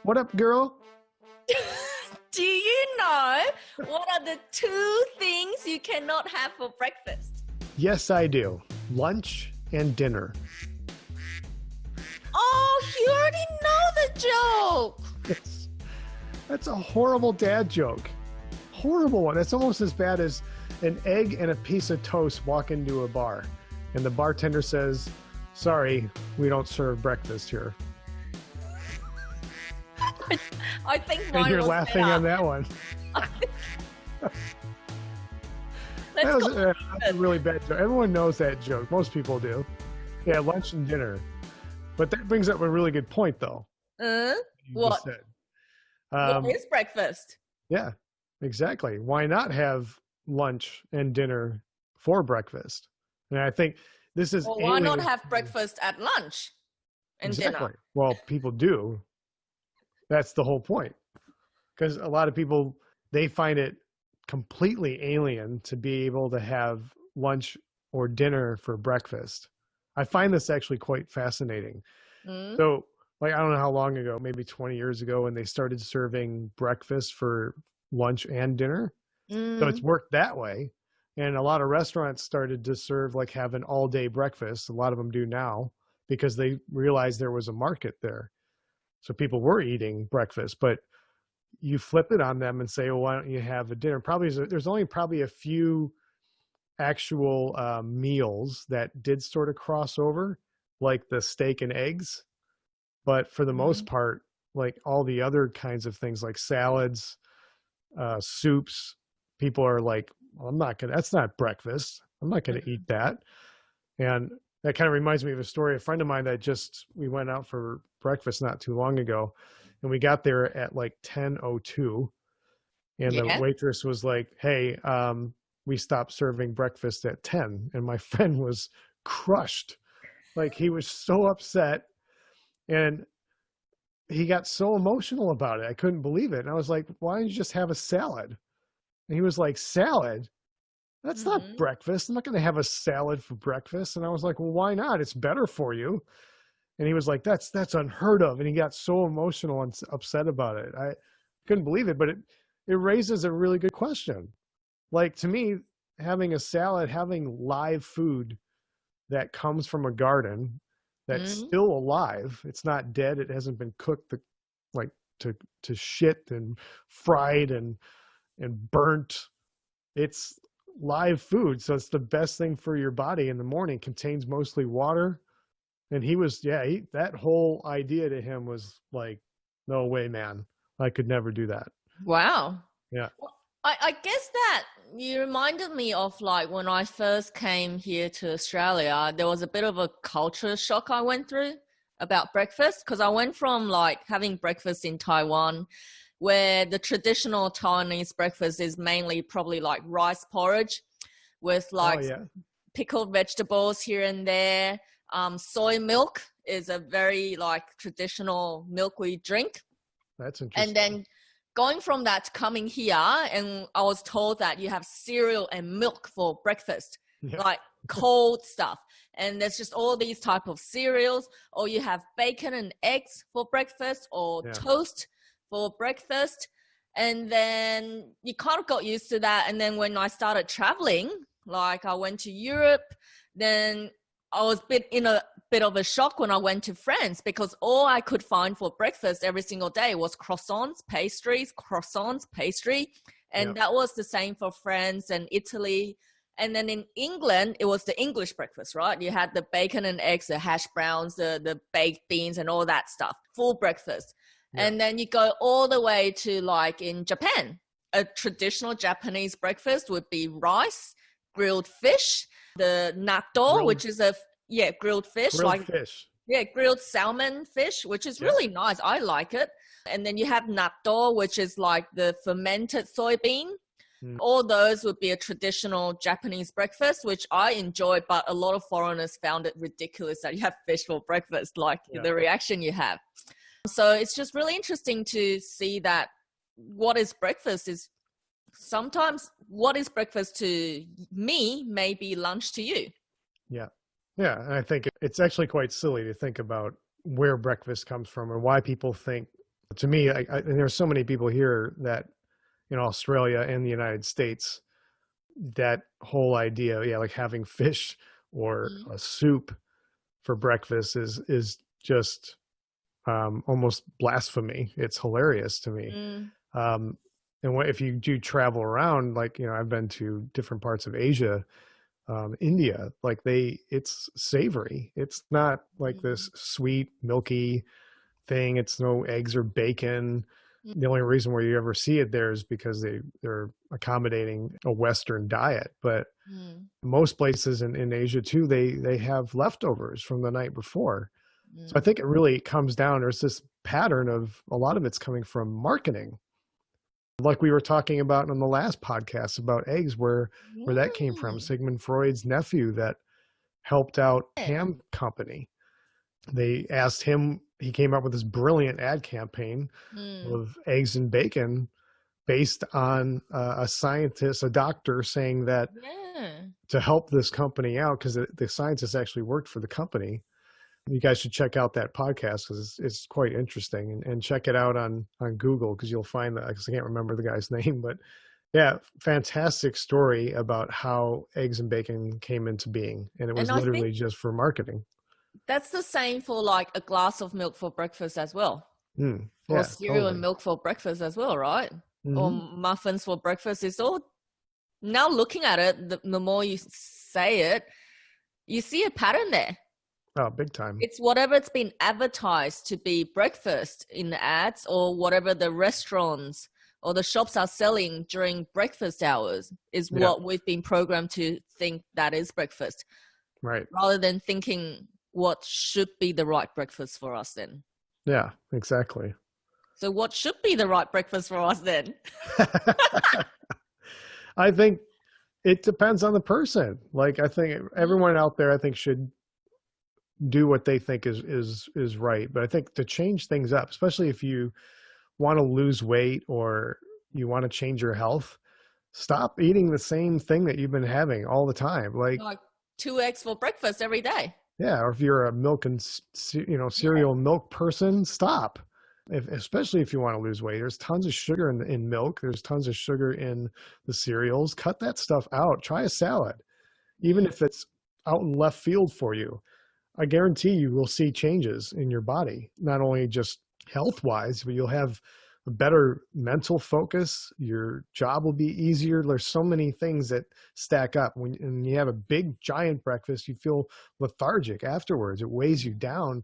What up, girl? Do you know what are the two things you cannot have for breakfast? Yes, I do. Lunch and dinner. Oh, you already know the joke. It's, that's a horrible dad joke. Horrible one. That's almost as bad as an egg and a piece of toast walk into a bar. And the bartender says, sorry, we don't serve breakfast here. I think And mine you're was laughing better. on that one. Let's That was go. that's a really bad joke. Everyone knows that joke. Most people do. Yeah, lunch and dinner. But that brings up a really good point, though. You What? just said. What is breakfast? Yeah, exactly. Why not have lunch and dinner for breakfast? And I think this is Or why not alien- have breakfast at lunch and exactly. dinner? Well, people do. That's the whole point. Because a lot of people, they find it completely alien to be able to have lunch or dinner for breakfast. I find this actually quite fascinating. Mm? So, like, I don't know how long ago, maybe 20 years ago, when they started serving breakfast for lunch and dinner. So it's worked that way. And a lot of restaurants started to serve, like, have an all day breakfast. A lot of them do now because they realized there was a market there. So people were eating breakfast, but you flip it on them and say, well, why don't you have a dinner? There's only probably a few actual meals that did sort of cross over, like the steak and eggs. But for the most part, like all the other kinds of things like salads, soups, people are like, well, that's not breakfast. I'm not going to eat that. And that kind of reminds me of a story. A friend of mine we went out for breakfast not too long ago, and we got there at like 10:02, and the Yeah. waitress was like, hey, we stopped serving breakfast at 10. And my friend was crushed. Like, he was so upset, and he got so emotional about it. I couldn't believe it. And I was like, why don't you just have a salad? And he was like, salad? That's not breakfast. I'm not going to have a salad for breakfast. And I was like, well, why not? It's better for you. And he was like, that's unheard of. And he got so emotional and upset about it. I couldn't believe it, but it raises a really good question. Like, to me, having a salad, having live food that comes from a garden that's still alive, it's not dead, it hasn't been cooked to shit and fried and burnt. It's live food, so it's the best thing for your body in the morning. Contains mostly water. And that whole idea to him was like, no way, man, I could never do that. Wow. Yeah. I guess that you reminded me of like when I first came here to Australia, there was a bit of a culture shock I went through about breakfast, because I went from like having breakfast in Taiwan, where the traditional Taiwanese breakfast is mainly probably like rice porridge with like pickled vegetables here and there. Soy milk is a very like traditional milk we drink. That's interesting. And then going from that to coming here, and I was told that you have cereal and milk for breakfast, like cold stuff. And there's just all these type of cereals, or you have bacon and eggs for breakfast, or toast for breakfast. And then you kind of got used to that. And then when I started traveling, like I went to Europe, then I was in a bit of a shock when I went to France, because all I could find for breakfast every single day was croissants, pastry. And that was the same for France and Italy. And then in England, it was the English breakfast, right? You had the bacon and eggs, the hash browns, the baked beans and all that stuff, full breakfast. Yeah. And then you go all the way to like in Japan, a traditional Japanese breakfast would be rice, grilled fish, the natto, which is grilled fish. Grilled salmon fish, which is really nice. I like it. And then you have natto, which is like the fermented soybean. All those would be a traditional Japanese breakfast, which I enjoyed, but a lot of foreigners found it ridiculous that you have fish for breakfast, like the reaction you have. So it's just really interesting to see that what is breakfast is sometimes what is breakfast to me may be lunch to you. Yeah. Yeah. And I think it's actually quite silly to think about where breakfast comes from and why people think To me, and there's so many people here that in Australia and the United States, that whole idea, yeah, like having fish or Mm, a soup for breakfast is just almost blasphemy. It's hilarious to me. mm, Um, and what if you do travel around, like, I've been to different parts of Asia, India, like it's savory. It's not like mm, this sweet, milky thing. It's no eggs or bacon. mm, The only reason where you ever see it there is because they're accommodating a Western diet. But mm, most places in Asia too, they have leftovers from the night before. So I mm. think it really comes down, there's this pattern of a lot of it's coming from marketing. Like we were talking about on the last podcast about eggs, where that came from. Mm. Sigmund Freud's nephew that helped out Yeah. ham company. They asked him, he came up with this brilliant ad campaign Mm. of eggs and bacon based on a scientist, a doctor saying that Yeah. to help this company out, because the scientist actually worked for the company. You guys should check out that podcast because it's quite interesting, and check it out on Google because you'll find that, because I can't remember the guy's name, but yeah, fantastic story about how eggs and bacon came into being, and it And was I think literally just for marketing. that's the same for like a glass of milk for breakfast as well, or Yeah, cereal and totally. milk for breakfast as well, right? Or Hmm. muffins for breakfast. It's all now looking at it, the more you say it, you see a pattern there. Oh, big time. It's whatever it's been advertised to be breakfast in the ads, or whatever the restaurants or the shops are selling during breakfast hours is Yeah, what we've been programmed to think that is breakfast, right. rather than thinking what should be the right breakfast for us then. Yeah, exactly. So what should be the right breakfast for us then? I think it depends on the person. Like, I think everyone out there, I think, should do what they think is right. But I think to change things up, especially if you want to lose weight or you want to change your health, stop eating the same thing that you've been having all the time. Like, Like 2 eggs for breakfast every day. yeah, or if you're a milk and cereal milk person, stop. Especially if you want to lose weight, there's tons of sugar in milk. There's tons of sugar in the cereals. Cut that stuff out. Try a salad, even Mm, if it's out in left field for you. I guarantee you will see changes in your body, not only just health wise, but you'll have a better mental focus. Your job will be easier. There's so many things that stack up. When you have a big giant breakfast, you feel lethargic afterwards. It weighs you down.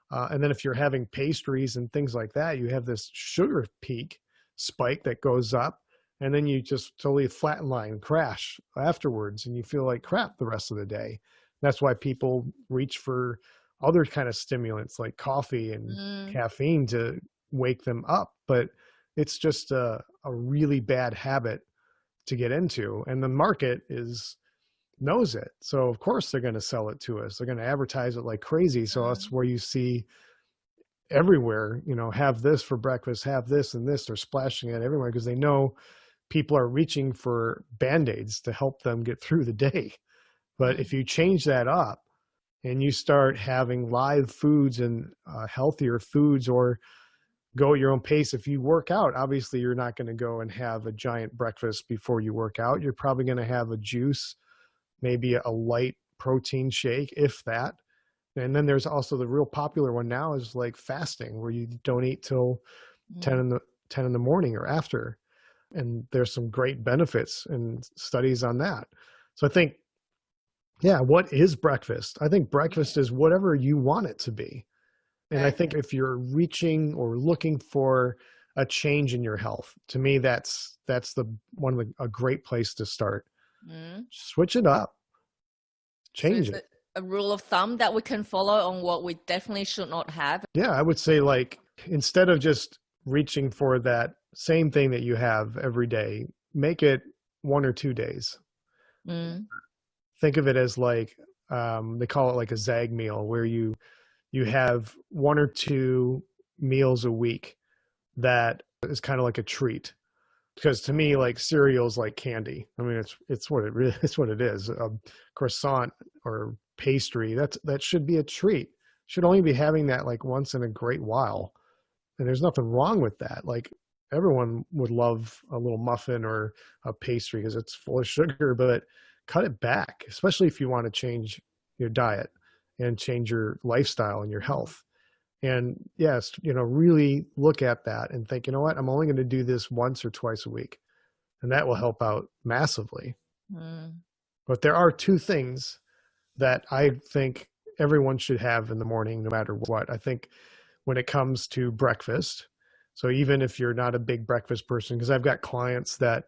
And then if you're having pastries and things like that, you have this sugar peak spike that goes up, and then you just totally flatline crash afterwards, and you feel like crap the rest of the day. That's why people reach for other kind of stimulants like coffee and mm, caffeine to wake them up. But it's just a really bad habit to get into, and the market knows it. So of course they're going to sell it to us. They're going to advertise it like crazy. So that's mm, where you see everywhere, have this for breakfast, have this and this. They're splashing it everywhere because they know people are reaching for band-aids to help them get through the day. But if mm, you change that up and you start having live foods and healthier foods, or go at your own pace. If you work out, obviously you're not going to go and have a giant breakfast before you work out. You're probably going to have a juice, maybe a light protein shake, if that. And then there's also the real popular one now is like fasting, where you don't eat till 10 mm. in the 10 in the morning or after. And there's some great benefits and studies on that. So I think, yeah, what is breakfast? I think breakfast is whatever you want it to be. And I Okay. think if you're reaching or looking for a change in your health, to me, that's the a great place to start. Mm. Switch it up, So change is it. it a rule of thumb that we can follow on what we definitely should not have? Yeah, I would say, like, instead of just reaching for that same thing that you have every day, make it 1 or 2 days. Mm. Think of it as like, they call it like a ZAG meal, where you have 1 or 2 meals a week that is kind of like a treat. Because to me, like, cereal's like candy. I mean, it's what it really it's what it is. A croissant or pastry, that should be a treat. Should only be having that like once in a great while. And there's nothing wrong with that. Like everyone would love a little muffin or a pastry because it's full of sugar, but cut it back, especially if you want to change your diet and change your lifestyle and your health. And yes, really look at that and think, you know what, I'm only going to do this once or twice a week. And that will help out massively. But there are two things that I think everyone should have in the morning, no matter what. I think when it comes to breakfast, so even if you're not a big breakfast person, because I've got clients that,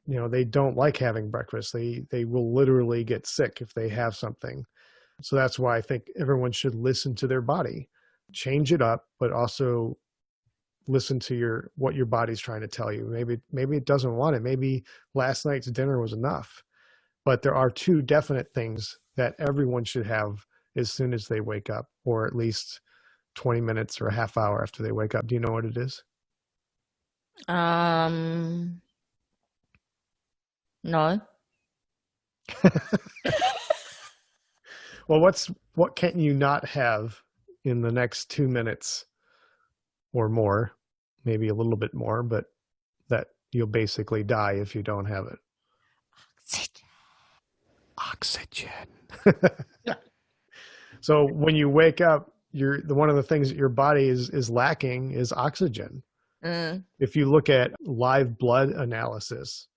they don't like having breakfast. They will literally get sick if they have something. So that's why I think everyone should listen to their body, change it up, but also listen to what your body's trying to tell you. Maybe it doesn't want it. Maybe last night's dinner was enough. But there are two definite things that everyone should have as soon as they wake up, or at least 20 minutes or a half hour after they wake up. Do you know what it is? No. Well, what can you not have in the next 2 minutes or more, maybe a little bit more, but that you'll basically die if you don't have it? Oxygen. So when you wake up, one of the things that your body is lacking is oxygen. If you look at live blood analysis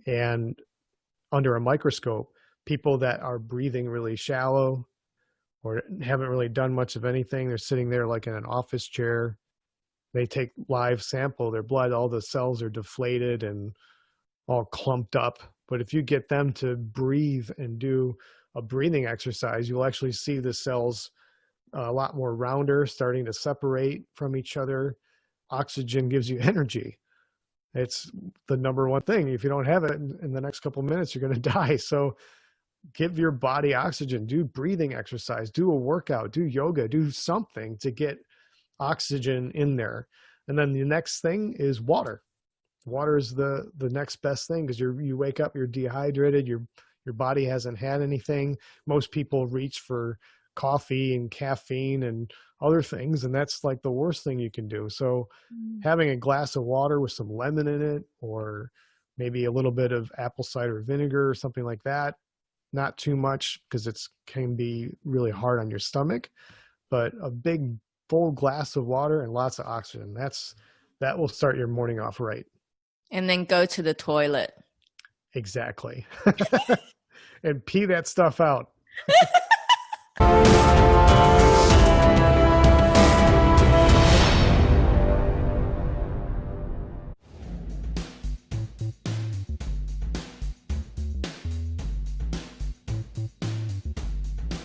and under a microscope, people that are breathing really shallow or haven't really done much of anything, they're sitting there like in an office chair. They take live sample, their blood, all the cells are deflated and all clumped up. But if you get them to breathe and do a breathing exercise, you'll actually see the cells a lot more rounder, starting to separate from each other. Oxygen gives you energy. It's the number one thing. If you don't have it in the next couple of minutes, you're going to die. So give your body oxygen, do breathing exercise, do a workout, do yoga, do something to get oxygen in there. And then the next thing is water. Water is the next best thing, because you wake up, you're dehydrated, your body hasn't had anything. Most people reach for coffee and caffeine and other things, and that's like the worst thing you can do. So having a glass of water with some lemon in it, or maybe a little bit of apple cider vinegar or something like that, not too much because it can be really hard on your stomach, but a big full glass of water and lots of oxygen. That will start your morning off right. And then go to the toilet. Exactly. And pee that stuff out.